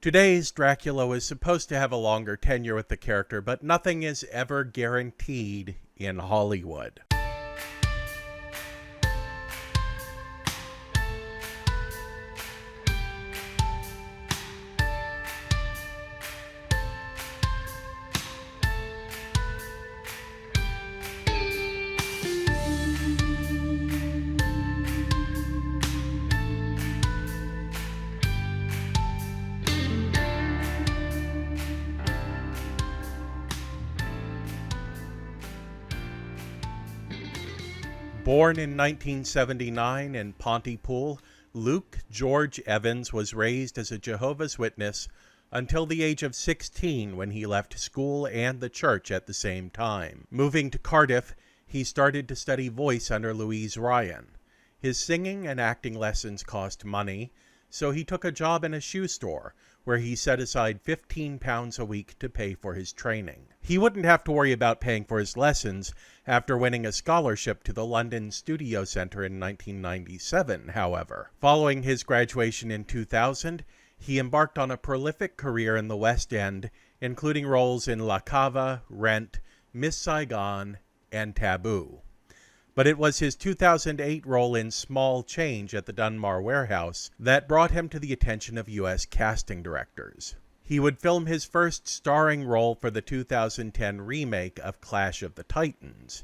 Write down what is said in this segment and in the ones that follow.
Today's Dracula was supposed to have a longer tenure with the character, but nothing is ever guaranteed in Hollywood. Born in 1979 in Pontypool, Luke George Evans was raised as a Jehovah's Witness until the age of 16 when he left school and the church at the same time. Moving to Cardiff, he started to study voice under Louise Ryan. His singing and acting lessons cost money, so he took a job in a shoe store where he set aside £15 a week to pay for his training. He wouldn't have to worry about paying for his lessons after winning a scholarship to the London Studio Centre in 1997, however. Following his graduation in 2000, he embarked on a prolific career in the West End, including roles in La Cava, Rent, Miss Saigon, and Taboo. But it was his 2008 role in Small Change at the Dunbar Warehouse that brought him to the attention of U.S. casting directors. He would film his first starring role for the 2010 remake of Clash of the Titans.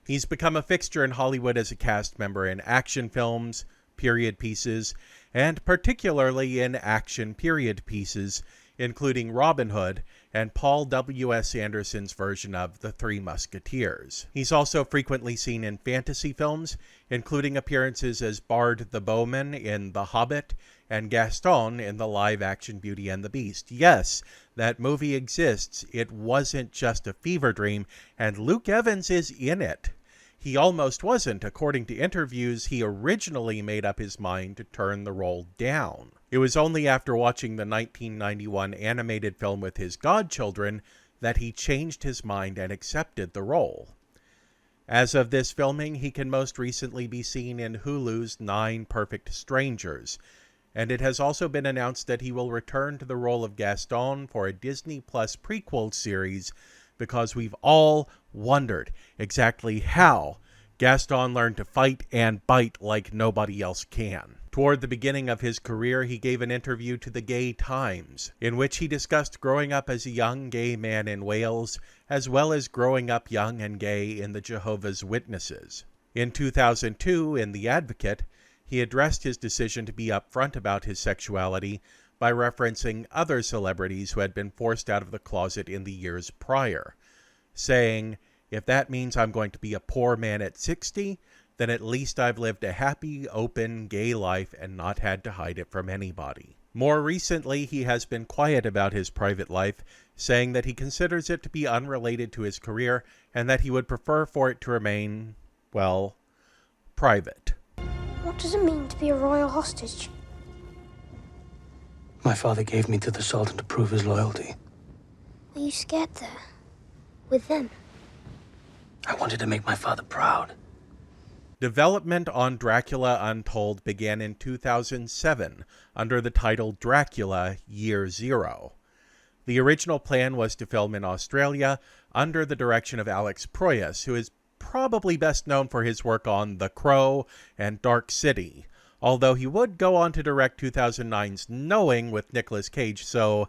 He's become a fixture in Hollywood as a cast member in action films, period pieces, and particularly in action period pieces, including Robin Hood and Paul W.S. Anderson's version of The Three Musketeers. He's also frequently seen in fantasy films, including appearances as Bard the Bowman in The Hobbit and Gaston in the live-action Beauty and the Beast. Yes, that movie exists. It wasn't just a fever dream, and Luke Evans is in it. He almost wasn't. According to interviews, he originally made up his mind to turn the role down. It was only after watching the 1991 animated film with his godchildren that he changed his mind and accepted the role. As of this filming, he can most recently be seen in Hulu's 9 Perfect Strangers, and it has also been announced that he will return to the role of Gaston for a Disney Plus prequel series, because we've all wondered exactly how Gaston learned to fight and bite like nobody else can. Toward the beginning of his career, he gave an interview to the Gay Times, in which he discussed growing up as a young gay man in Wales, as well as growing up young and gay in the Jehovah's Witnesses. In 2002, in The Advocate, he addressed his decision to be upfront about his sexuality by referencing other celebrities who had been forced out of the closet in the years prior, saying, "If that means I'm going to be a poor man at 60, then at least I've lived a happy, open, gay life and not had to hide it from anybody." More recently, he has been quiet about his private life, saying that he considers it to be unrelated to his career and that he would prefer for it to remain, well, private. What does it mean to be a royal hostage? My father gave me to the Sultan to prove his loyalty. Were you scared there? With them? I wanted to make my father proud. Development on Dracula Untold began in 2007 under the title Dracula Year Zero. The original plan was to film in Australia under the direction of Alex Proyas, who is probably best known for his work on The Crow and Dark City, although he would go on to direct 2009's Knowing with Nicolas Cage, so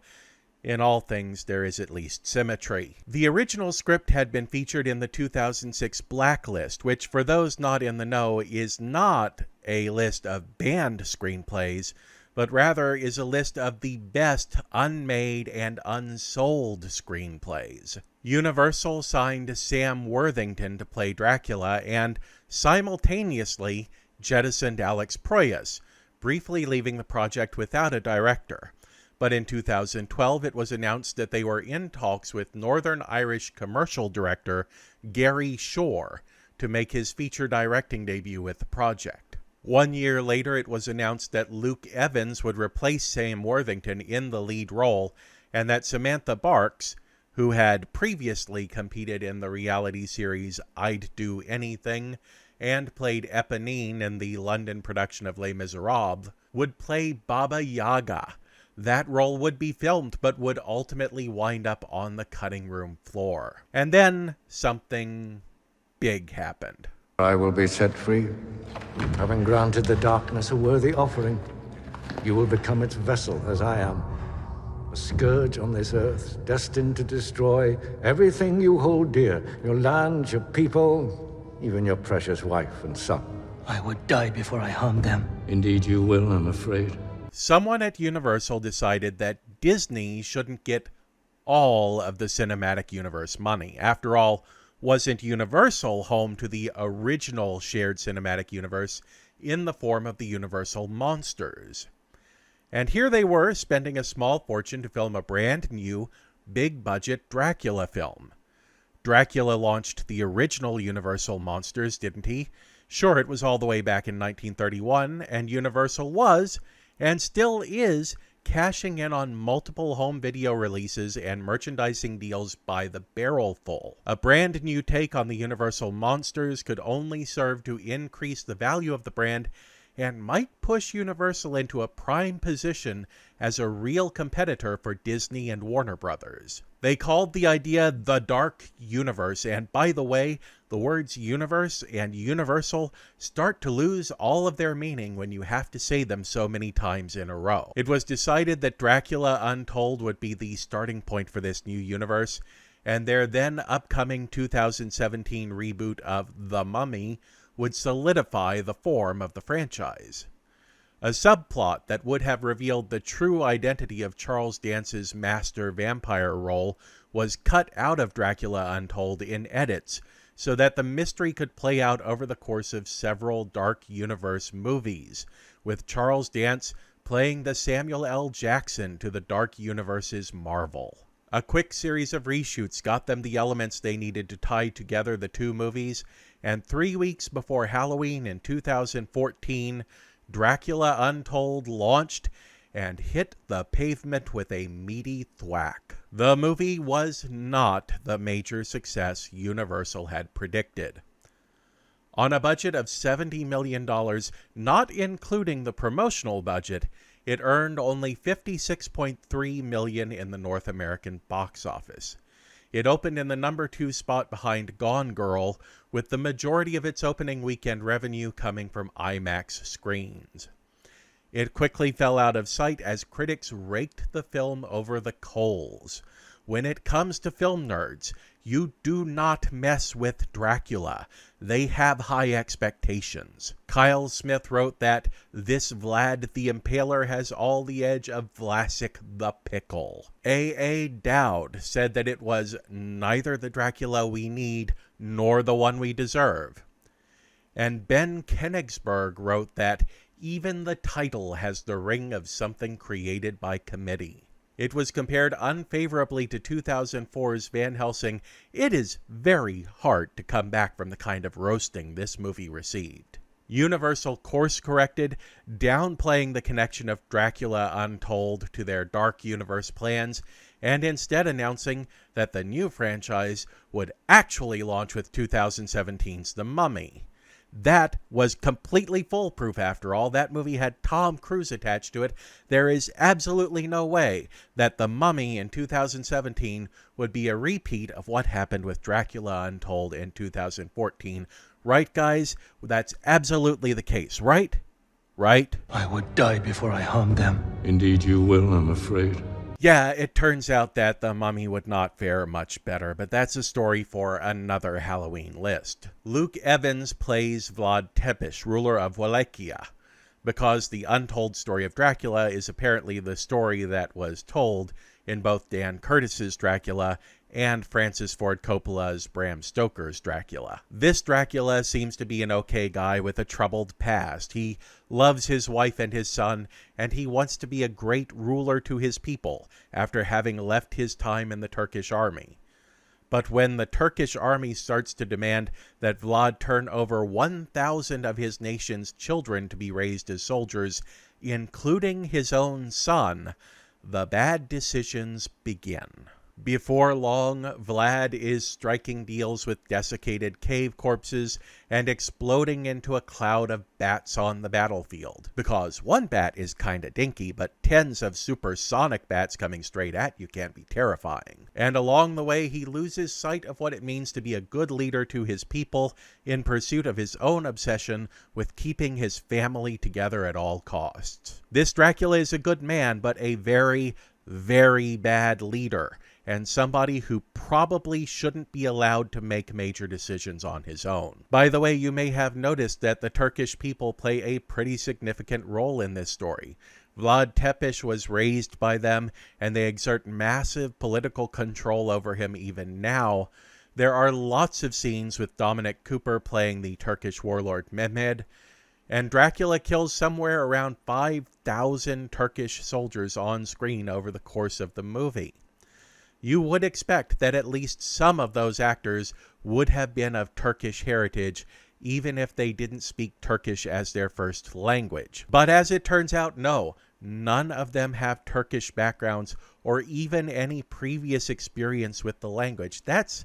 in all things there is at least symmetry. The original script had been featured in the 2006 Blacklist, which for those not in the know is not a list of banned screenplays, but rather is a list of the best unmade and unsold screenplays. Universal signed Sam Worthington to play Dracula and simultaneously jettisoned Alex Proyas, briefly leaving the project without a director. But in 2012, it was announced that they were in talks with Northern Irish commercial director Gary Shore to make his feature directing debut with the project. 1 year later, it was announced that Luke Evans would replace Sam Worthington in the lead role, and that Samantha Barks, who had previously competed in the reality series I'd Do Anything and played Eponine in the London production of Les Miserables, would play Baba Yaga, That role would be filmed, but would ultimately wind up on the cutting room floor. And then something big happened. I will be set free, having granted the darkness a worthy offering. You will become its vessel, as I am. A scourge on this earth, destined to destroy everything you hold dear. Your land, your people, even your precious wife and son. I would die before I harmed them. Indeed you will, I'm afraid. Someone at Universal decided that Disney shouldn't get all of the cinematic universe money. After all, wasn't Universal home to the original shared cinematic universe in the form of the Universal monsters? And here they were, spending a small fortune to film a brand new, big-budget Dracula film. Dracula launched the original Universal monsters, didn't he? Sure, it was all the way back in 1931, and Universal was, and still is, cashing in on multiple home video releases and merchandising deals by the barrelful. A brand new take on the Universal monsters could only serve to increase the value of the brand and might push Universal into a prime position as a real competitor for Disney and Warner Brothers. They called the idea the Dark Universe, and by the way, the words universe and universal start to lose all of their meaning when you have to say them so many times in a row. It was decided that Dracula Untold would be the starting point for this new universe, and their then upcoming 2017 reboot of The Mummy would solidify the form of the franchise. A subplot that would have revealed the true identity of Charles Dance's master vampire role was cut out of Dracula Untold in edits so that the mystery could play out over the course of several Dark Universe movies, with Charles Dance playing the Samuel L. Jackson to the Dark Universe's Marvel. A quick series of reshoots got them the elements they needed to tie together the two movies, and 3 weeks before Halloween in 2014, Dracula Untold launched and hit the pavement with a meaty thwack. The movie was not the major success Universal had predicted. On a budget of $70 million, not including the promotional budget, it earned only $56.3 million in the North American box office. It opened in the number 2 spot behind Gone Girl, with the majority of its opening weekend revenue coming from IMAX screens. It quickly fell out of sight as critics raked the film over the coals. When it comes to film nerds, you do not mess with Dracula. They have high expectations. Kyle Smith wrote that this Vlad the Impaler has all the edge of Vlasic the Pickle. A.A. Dowd said that it was neither the Dracula we need nor the one we deserve. And Ben Kenigsberg wrote that even the title has the ring of something created by committee. It was compared unfavorably to 2004's Van Helsing. It is very hard to come back from the kind of roasting this movie received. Universal course-corrected, downplaying the connection of Dracula Untold to their Dark Universe plans, and instead announcing that the new franchise would actually launch with 2017's The Mummy. That was completely foolproof after all. That movie had Tom Cruise attached to it. There is absolutely no way that The Mummy in 2017 would be a repeat of what happened with Dracula Untold in 2014. Right, guys? That's absolutely the case, right? Right? I would die before I harmed them. Indeed you will, I'm afraid. Yeah, it turns out that The Mummy would not fare much better, but that's a story for another Halloween list. Luke Evans plays Vlad Tepes, ruler of Wallachia, because the untold story of Dracula is apparently the story that was told in both Dan Curtis's Dracula and Francis Ford Coppola's Bram Stoker's Dracula. This Dracula seems to be an okay guy with a troubled past. He loves his wife and his son, and he wants to be a great ruler to his people after having left his time in the Turkish army. But when the Turkish army starts to demand that Vlad turn over 1,000 of his nation's children to be raised as soldiers, including his own son, the bad decisions begin. Before long, Vlad is striking deals with desiccated cave corpses and exploding into a cloud of bats on the battlefield. Because one bat is kinda dinky, but tens of supersonic bats coming straight at you can be terrifying. And along the way, he loses sight of what it means to be a good leader to his people in pursuit of his own obsession with keeping his family together at all costs. This Dracula is a good man, but a very, very bad leader, and somebody who probably shouldn't be allowed to make major decisions on his own. By the way, you may have noticed that the Turkish people play a pretty significant role in this story. Vlad Tepes was raised by them, and they exert massive political control over him even now. There are lots of scenes with Dominic Cooper playing the Turkish warlord Mehmed, and Dracula kills somewhere around 5,000 Turkish soldiers on screen over the course of the movie. You would expect that at least some of those actors would have been of Turkish heritage, even if they didn't speak Turkish as their first language. But as it turns out, no, none of them have Turkish backgrounds or even any previous experience with the language. That's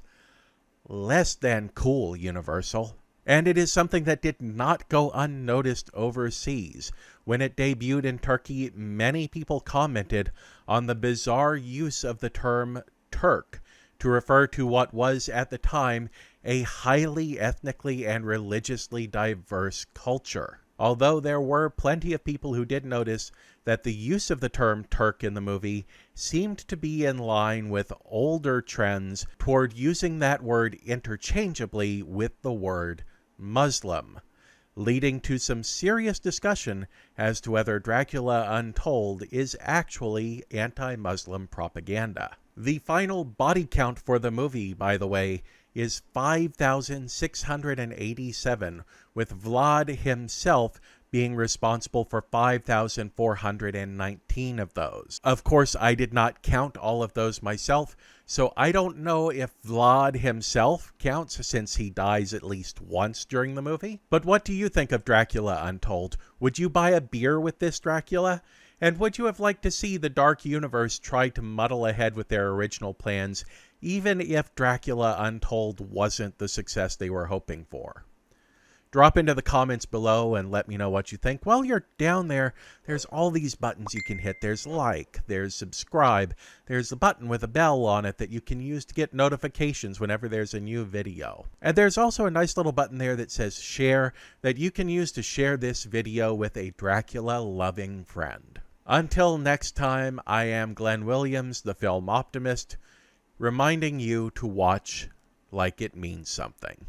less than cool, Universal. And it is something that did not go unnoticed overseas. When it debuted in Turkey, many people commented on the bizarre use of the term Turk to refer to what was at the time a highly ethnically and religiously diverse culture. Although there were plenty of people who did notice that the use of the term Turk in the movie seemed to be in line with older trends toward using that word interchangeably with the word Muslim, leading to some serious discussion as to whether Dracula Untold is actually anti-Muslim propaganda. The final body count for the movie, by the way, is 5,687, with Vlad himself being responsible for 5,419 of those. Of course, I did not count all of those myself, so I don't know if Vlad himself counts since he dies at least once during the movie. But what do you think of Dracula Untold? Would you buy a beer with this Dracula? And would you have liked to see the Dark Universe try to muddle ahead with their original plans, even if Dracula Untold wasn't the success they were hoping for? Drop into the comments below and let me know what you think. While you're down there, there's all these buttons you can hit. There's like, there's subscribe, there's a button with a bell on it that you can use to get notifications whenever there's a new video. And there's also a nice little button there that says share that you can use to share this video with a Dracula-loving friend. Until next time, I am Glenn Williams, the Film Optimist, reminding you to watch like it means something.